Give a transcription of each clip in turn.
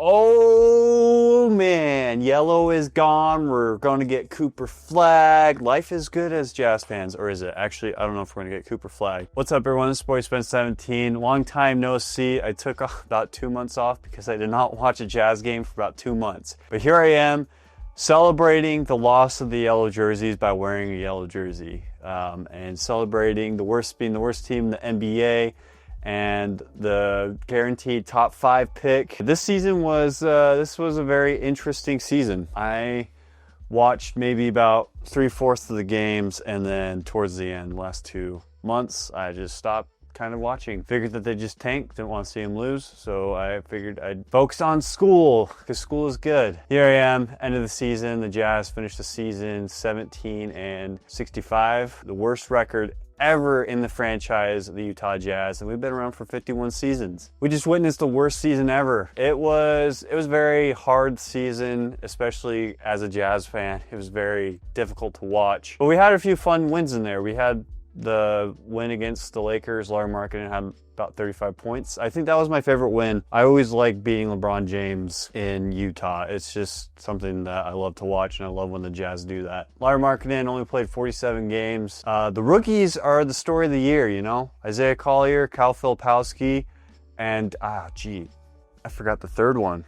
Oh man, yellow is gone. We're going to get Cooper Flagg. Life is good as Jazz fans, or is it? Actually, I don't know if we're going to get Cooper Flagg. What's up, everyone? This is Boy Spence 17. Long time no see. I took about 2 months off because I did not watch a Jazz game for about 2 months. But here I am, celebrating the loss of the yellow jerseys by wearing a yellow jersey, and celebrating being the worst team in the NBA. And the guaranteed top 5 pick. This season was this was a very interesting season. I watched maybe about 3/4 of the games, and then towards the end, last 2 months, I just stopped kind of watching. Figured that they just tanked, didn't want to see them lose, so I figured I'd focus on school, because school is good. Here I am, end of the season. The Jazz finished the season 17-65, the worst record ever in the franchise of the Utah Jazz, and we've been around for 51 seasons. We just witnessed the worst season ever. It was a very hard season, especially as a Jazz fan. It was very difficult to watch, but we had a few fun wins in there. We had the win against the Lakers. Lauri Markkanen had about 35 points. I think that was my favorite win. I always like beating LeBron James in Utah. It's just something that I love to watch, and I love when the Jazz do that. Lauri Markkanen only played 47 games. The rookies are the story of the year, you know? Isaiah Collier, Kyle Filipowski, and, I forgot the third one.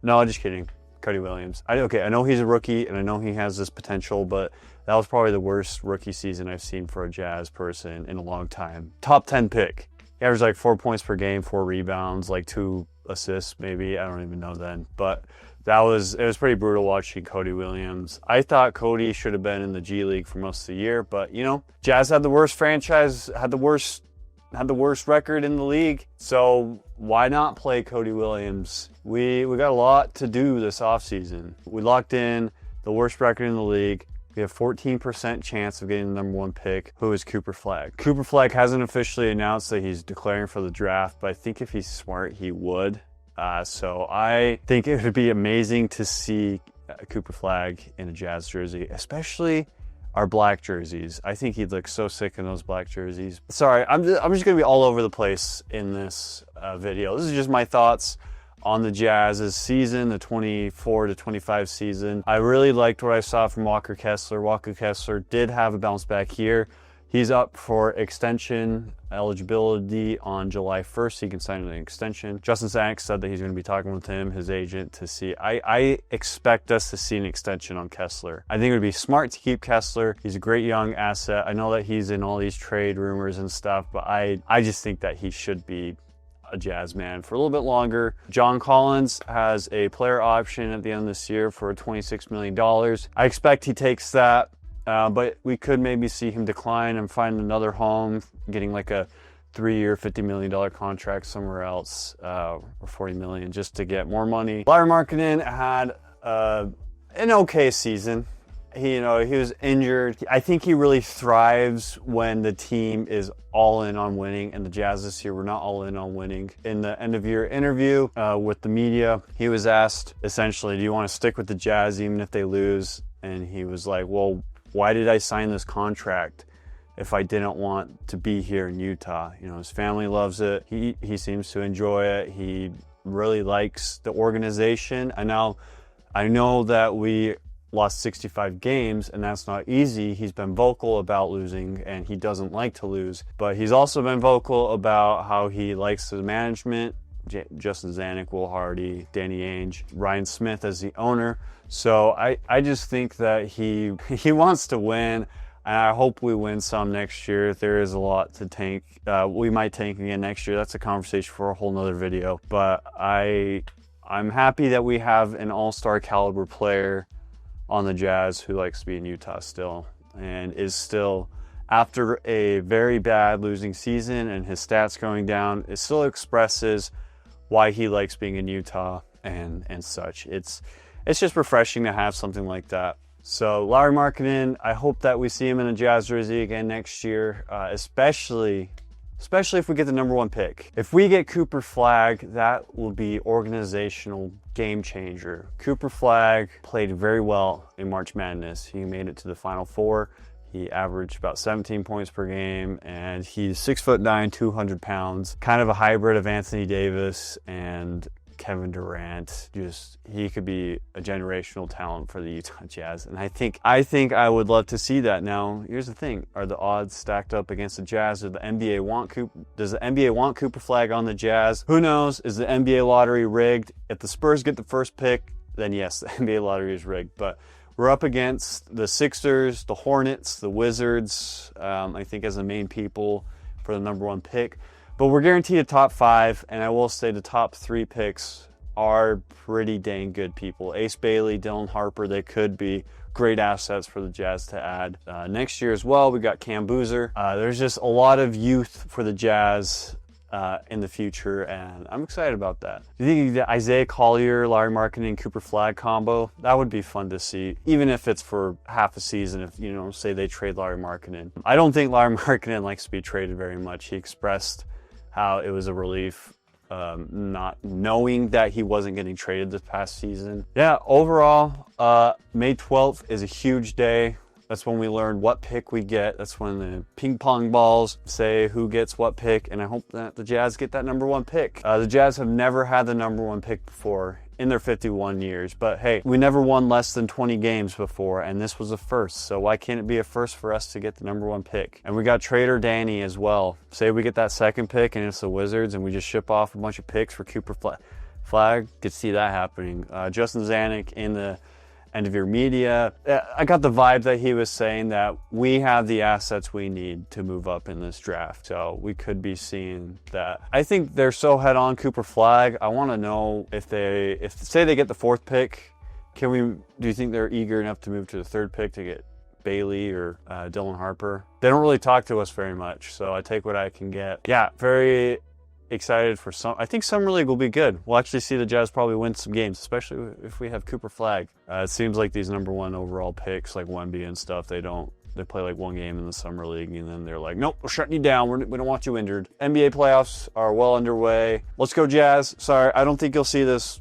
No, just kidding. Cody Williams. I know he's a rookie, and I know he has this potential, but that was probably the worst rookie season I've seen for a Jazz person in a long time. Top 10 pick. He averaged like 4 points per game, 4 rebounds, like 2 assists maybe. I don't even know then. But it was pretty brutal watching Cody Williams. I thought Cody should have been in the G League for most of the year, but you know, Jazz had the worst franchise, had the worst record in the league. So why not play Cody Williams? We got a lot to do this offseason. We locked in the worst record in the league. We have 14% chance of getting the number 1 pick, who is Cooper Flagg. Cooper Flagg hasn't officially announced that he's declaring for the draft, but I think if he's smart, he would. So I think it would be amazing to see Cooper Flagg in a Jazz jersey, especially our black jerseys. I think he'd look so sick in those black jerseys. Sorry, I'm just going to be all over the place in this video. This is just my thoughts on the Jazz's season, the 24-25 season. I really liked what I saw from Walker Kessler. Walker Kessler did have a bounce back year. He's up for extension eligibility on July 1st. He can sign an extension. Justin Zanuck said that he's going to be talking with him, his agent, to see. I expect us to see an extension on Kessler. I think it would be smart to keep Kessler. He's a great young asset. I know that he's in all these trade rumors and stuff, but I just think that he should be a Jazz man for a little bit longer. John Collins has a player option at the end of this year for $26 million. I expect he takes that, but we could maybe see him decline and find another home, getting like a 3-year, $50 million contract somewhere else, or $40 million, just to get more money. Lauri Markkanen had an okay season. He was injured. I think he really thrives when the team is all in on winning, and the Jazz this year were not all in on winning. In the end of year interview with the media, he was asked essentially, do you want to stick with the Jazz even if they lose? And he was like, well, why did I sign this contract if I didn't want to be here in Utah? You know, his family loves it. He seems to enjoy it. He really likes the organization. And now I know that we lost 65 games, and that's not easy. He's been vocal about losing, and he doesn't like to lose. But he's also been vocal about how he likes the management, Justin Zanuck, Will Hardy, Danny Ainge, Ryan Smith as the owner. So I just think that he wants to win, and I hope we win some next year. There is a lot to tank. We might tank again next year. That's a conversation for a whole nother video. But I'm happy that we have an all-star caliber player on the Jazz who likes to be in Utah still, and is still, after a very bad losing season and his stats going down, it still expresses why he likes being in Utah and such. It's just refreshing to have something like that. So Lauri Markkanen, I hope that we see him in a Jazz jersey again next year, especially if we get the number 1 pick. If we get Cooper Flagg, that will be organizational game changer. Cooper Flagg played very well in March Madness. He made it to the Final Four. He averaged about 17 points per game, and he's 6'9", 200 pounds, kind of a hybrid of Anthony Davis and Kevin Durant. Just, he could be a generational talent for the Utah Jazz. And I think I would love to see that. Now, here's the thing. Are the odds stacked up against the Jazz? Does the NBA want Cooper Flagg on the Jazz? Who knows? Is the NBA lottery rigged? If the Spurs get the first pick, then yes, the NBA lottery is rigged. But we're up against the Sixers, the Hornets, the Wizards, I think as the main people for the number 1 pick. But we're guaranteed a top 5, and I will say the top 3 picks are pretty dang good people. Ace Bailey, Dylan Harper, they could be great assets for the Jazz to add. Next year as well, we got Cam Boozer. There's just a lot of youth for the Jazz in the future, and I'm excited about that. Do you think the Isaiah Collier, Lauri Markkanen, and Cooper Flagg combo, that would be fun to see, even if it's for half a season, if, you know, say they trade Lauri Markkanen. I don't think Lauri Markkanen likes to be traded very much. He expressed how it was a relief not knowing that he wasn't getting traded this past season. Yeah, overall, May 12th is a huge day. That's when we learn what pick we get. That's when the ping pong balls say who gets what pick, and I hope that the Jazz get that number 1 pick. The Jazz have never had the number 1 pick before in their 51 years, but hey, we never won less than 20 games before, and this was a first, so why can't it be a first for us to get the number 1 pick? And we got Trader Danny as well. Say we get that 2nd pick and it's the Wizards, and we just ship off a bunch of picks for Cooper Flagg. Could see that happening. Justin Zanuck in the end of your media. I got the vibe that he was saying that we have the assets we need to move up in this draft. So we could be seeing that. I think they're so head on Cooper Flagg. I want to know if say they get the 4th pick, do you think they're eager enough to move to the 3rd pick to get Bailey or Dylan Harper? They don't really talk to us very much, so I take what I can get. Yeah, very excited for some. I think Summer League will be good. We'll actually see the Jazz probably win some games, especially if we have Cooper Flagg. It seems like these number 1 overall picks, like Wemby and stuff, they play like 1 game in the Summer League, and then they're like, nope, we're shutting you down. We don't want you injured. NBA playoffs are well underway. Let's go Jazz. Sorry, I don't think you'll see this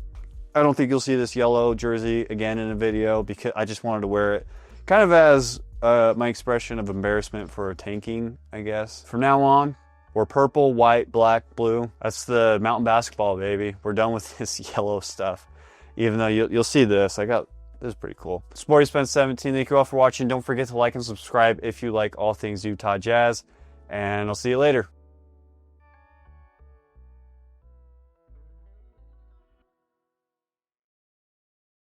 yellow jersey again in a video, because I just wanted to wear it kind of as my expression of embarrassment for tanking, I guess. From now on, we're purple, white, black, blue. That's the mountain basketball, baby. We're done with this yellow stuff. Even though you'll see this. This is pretty cool. Sporty Spence 17. Thank you all for watching. Don't forget to like and subscribe if you like all things Utah Jazz. And I'll see you later.